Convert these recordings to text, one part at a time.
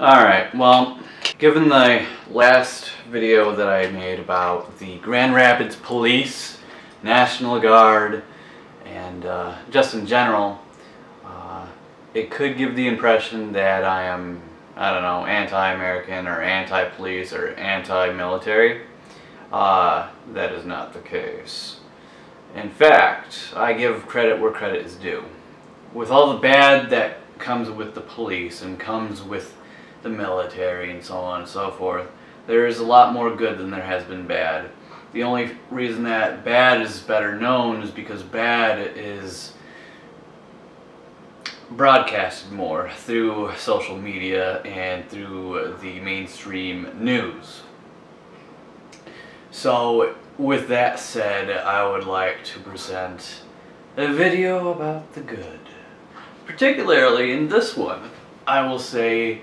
Alright, well, given the last video that I made about the Grand Rapids Police, National Guard, and just in general, it could give the impression that I am, I don't know, anti-American or anti-police or anti-military. That is not the case. In fact, I give credit where credit is due. With all the bad that comes with the police and comes with the military and so on and so forth, there is a lot more good than there has been bad. The only reason that bad is better known is because bad is broadcasted more through social media and through the mainstream news. So with that said, I would like to present a video about the good. Particularly in this one, I will say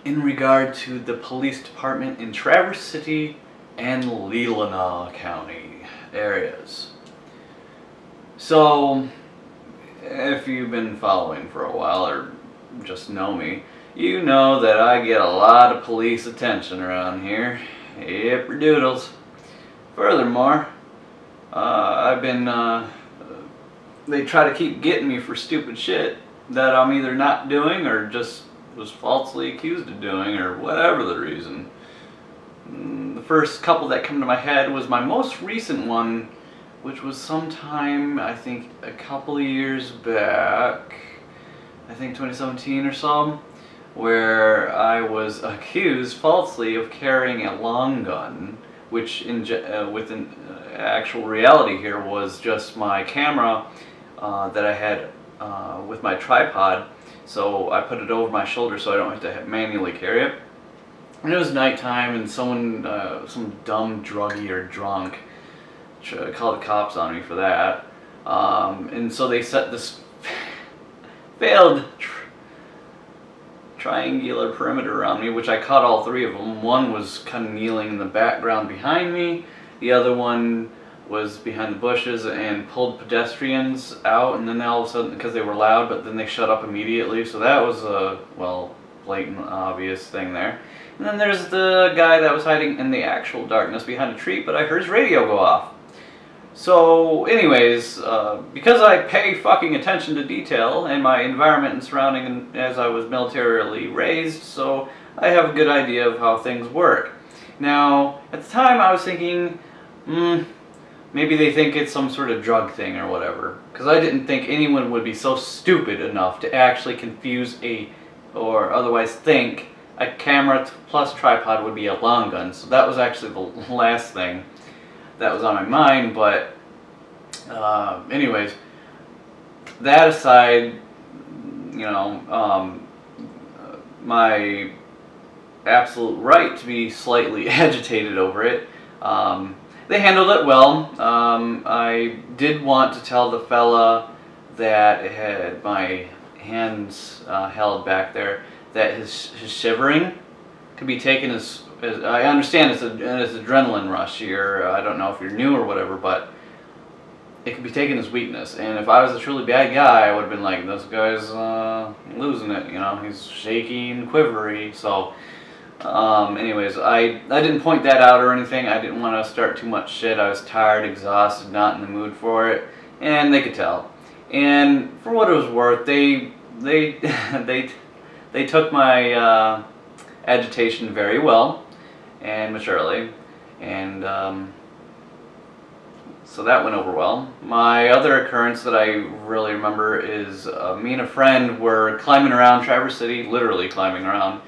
in regard to the police department in Traverse City and Leelanau County areas. So, if you've been following for a while or just know me, you know that I get a lot of police attention around here. Yipper-doodles. Furthermore, they try to keep getting me for stupid shit that I'm either not doing or just was falsely accused of doing, or whatever the reason. The first couple that come to my head was my most recent one, which was sometime, I think, a couple of years back, I think 2017 or so, where I was accused falsely of carrying a long gun, which within actual reality here was just my camera that I had with my tripod. So I put it over my shoulder so I don't have to manually carry it. And it was nighttime, and someone, some dumb druggie or drunk, called the cops on me for that. And so they set this failed triangular perimeter around me, which I caught all three of them. One was kind of kneeling in the background behind me. The other one was behind the bushes and pulled pedestrians out, and then all of a sudden, because they were loud, but then they shut up immediately. So that was a, well, blatant, obvious thing there. And then there's the guy that was hiding in the actual darkness behind a tree, but I heard his radio go off. So anyways, because I pay fucking attention to detail and my environment and surrounding as I was militarily raised, so I have a good idea of how things work. Now, at the time I was thinking, maybe they think it's some sort of drug thing or whatever, because I didn't think anyone would be so stupid enough to actually confuse or otherwise think a camera plus tripod would be a long gun. So that was actually the last thing that was on my mind. But anyways, that aside, you know, my absolute right to be slightly agitated over it, they handled it well. I did want to tell the fella that had my hands held back there that his shivering could be taken as I understand it's an adrenaline rush here. I don't know if you're new or whatever, but it could be taken as weakness. And if I was a truly bad guy, I would have been like, this guy's losing it, you know, he's shaky and quivery. So anyways, I didn't point that out or anything. I didn't want to start too much shit. I was tired, exhausted, not in the mood for it, and they could tell. And for what it was worth, they took my agitation very well and maturely, and so that went over well. My other occurrence that I really remember is me and a friend were climbing around Traverse City, literally climbing around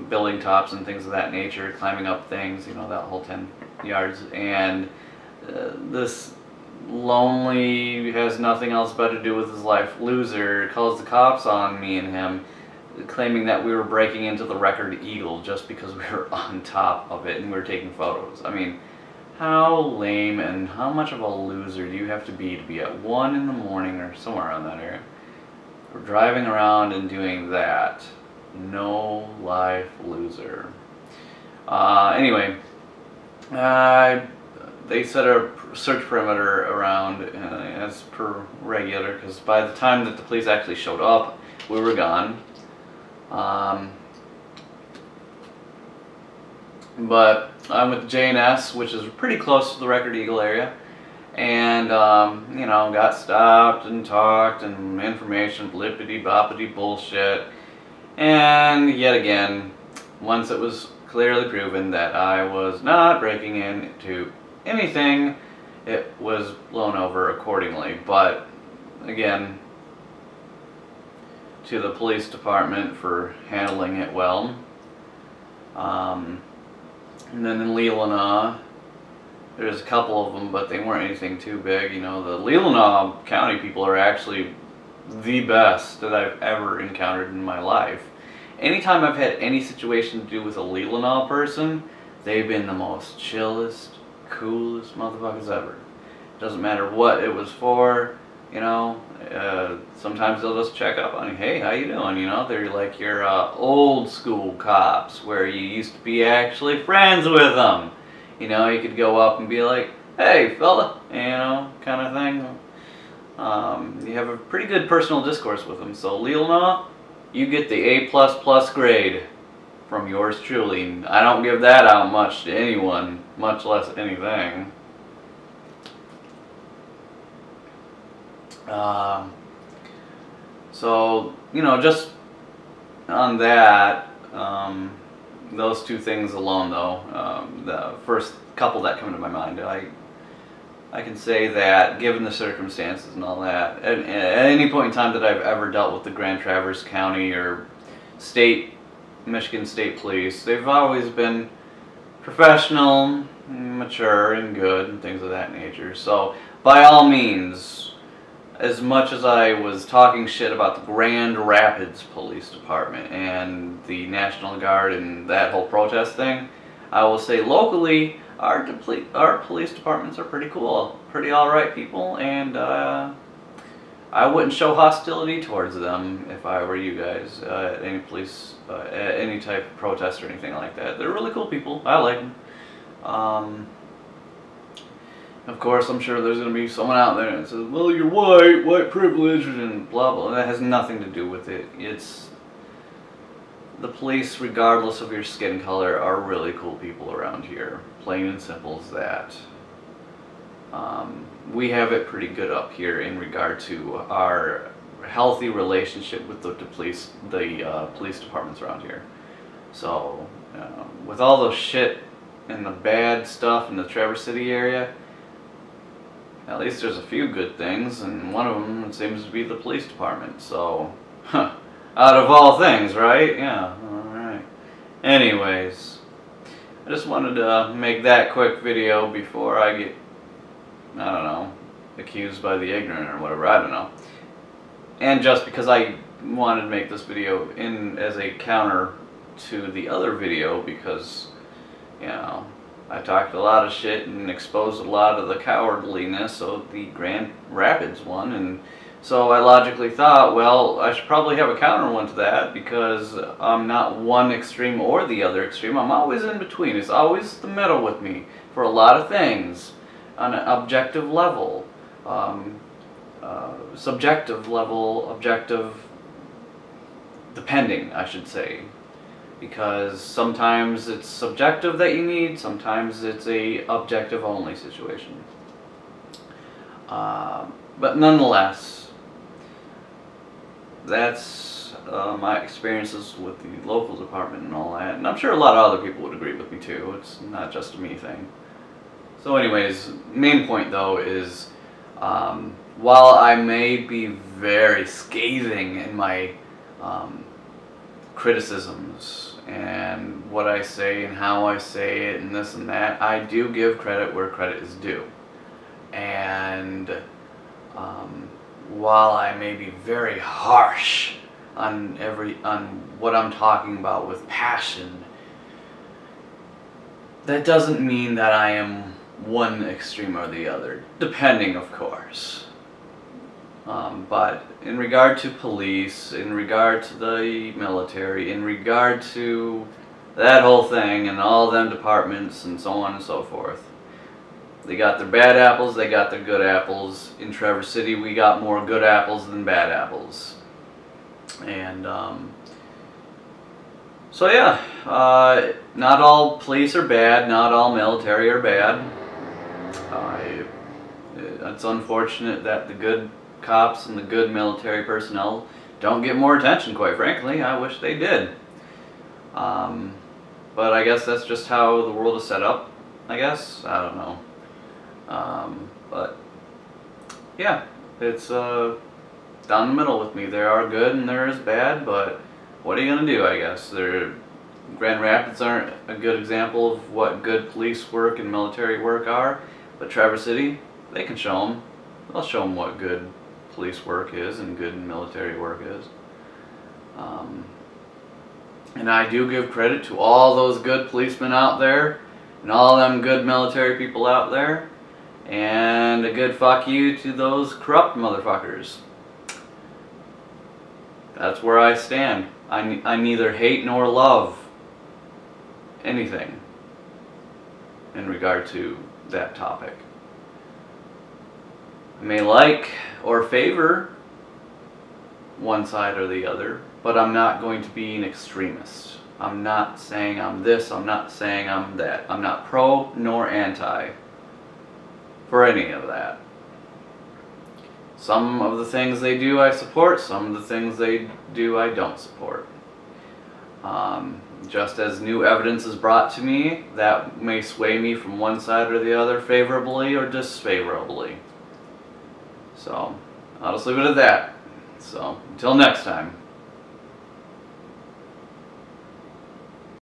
building tops and things of that nature, climbing up things, you know, that whole 10 yards, and this lonely, has nothing else better to do with his life loser calls the cops on me and him, claiming that we were breaking into the Record Eagle just because we were on top of it and we were taking photos. I mean, how lame and how much of a loser do you have to be at 1 in the morning or somewhere around that area? We're driving around and doing that. No life loser. Anyway, they set a search perimeter around as per regular, because by the time that the police actually showed up, we were gone. But I'm with J&S, which is pretty close to the Record Eagle area. And, you know, got stopped and talked and information, blippity boppity bullshit. And yet again, once it was clearly proven that I was not breaking into anything, it was blown over accordingly. But again, to the police department for handling it well. And then in Leelanau, there's a couple of them, but they weren't anything too big. You know, the Leelanau County people are actually the best that I've ever encountered in my life. Anytime I've had any situation to do with a Leelanau person, they've been the most chillest, coolest motherfuckers ever. Doesn't matter what it was for, you know. Sometimes they'll just check up on you. Hey, how you doing? You know, they're like your old school cops where you used to be actually friends with them. You know, you could go up and be like, hey, fella, you know, kind of thing. You have a pretty good personal discourse with them. So, Leelanau, you get the A++ grade from yours truly. I don't give that out much to anyone, much less anything. So, you know, just on that, those two things alone, though, the first couple that come to my mind, I can say that, given the circumstances and all that, at any point in time that I've ever dealt with the Grand Traverse County or Michigan State Police, they've always been professional, mature, and good, and things of that nature. So, by all means, as much as I was talking shit about the Grand Rapids Police Department and the National Guard and that whole protest thing, I will say locally, our police departments are pretty cool, pretty alright people, and I wouldn't show hostility towards them if I were you guys at any police, at any type of protest or anything like that. They're really cool people. I like them. Of course, I'm sure there's going to be someone out there that says, well, you're white privilege, and blah, blah. That has nothing to do with it. It's the police, regardless of your skin color, are really cool people around here. Plain and simple as that. We have it pretty good up here in regard to our healthy relationship with the police departments around here. So, with all the shit and the bad stuff in the Traverse City area, at least there's a few good things, and one of them seems to be the police department. So, out of all things, right? Yeah, alright. Anyways, I just wanted to make that quick video before I get, I don't know, accused by the ignorant or whatever, I don't know. And just because I wanted to make this video as a counter to the other video, because, you know, I talked a lot of shit and exposed a lot of the cowardliness of the Grand Rapids one, and so I logically thought, well, I should probably have a counter one to that, because I'm not one extreme or the other extreme. I'm always in between. It's always the middle with me for a lot of things on an objective level, subjective level, objective, depending, I should say. Because sometimes it's subjective that you need, sometimes it's a objective only situation. But nonetheless, that's my experiences with the local department and all that. And I'm sure a lot of other people would agree with me too. It's not just a me thing. So anyways, main point though is, while I may be very scathing in my criticisms and what I say and how I say it and this and that, I do give credit where credit is due. And while I may be very harsh on what I'm talking about with passion, that doesn't mean that I am one extreme or the other, depending, of course. But in regard to police, in regard to the military, in regard to that whole thing and all them departments and so on and so forth, they got their bad apples, they got their good apples. In Traverse City, we got more good apples than bad apples. And So yeah, not all police are bad, not all military are bad. It's unfortunate that the good cops and the good military personnel don't get more attention, quite frankly. I wish they did. But I guess that's just how the world is set up, I guess. I don't know. But yeah, it's down the middle with me. There are good and there is bad, but what are you going to do, I guess? Grand Rapids aren't a good example of what good police work and military work are, but Traverse City, they can show them. They'll show them what good police work is and good military work is. And I do give credit to all those good policemen out there and all them good military people out there, and a good fuck you to those corrupt motherfuckers. That's where I stand. I neither hate nor love anything in regard to that topic. I may like or favor one side or the other, but I'm not going to be an extremist. I'm not saying I'm this, I'm not saying I'm that. I'm not pro nor anti for any of that. Some of the things they do I support, some of the things they do I don't support. Just as new evidence is brought to me, that may sway me from one side or the other favorably or disfavorably. So, I'll just leave it at that. So, until next time.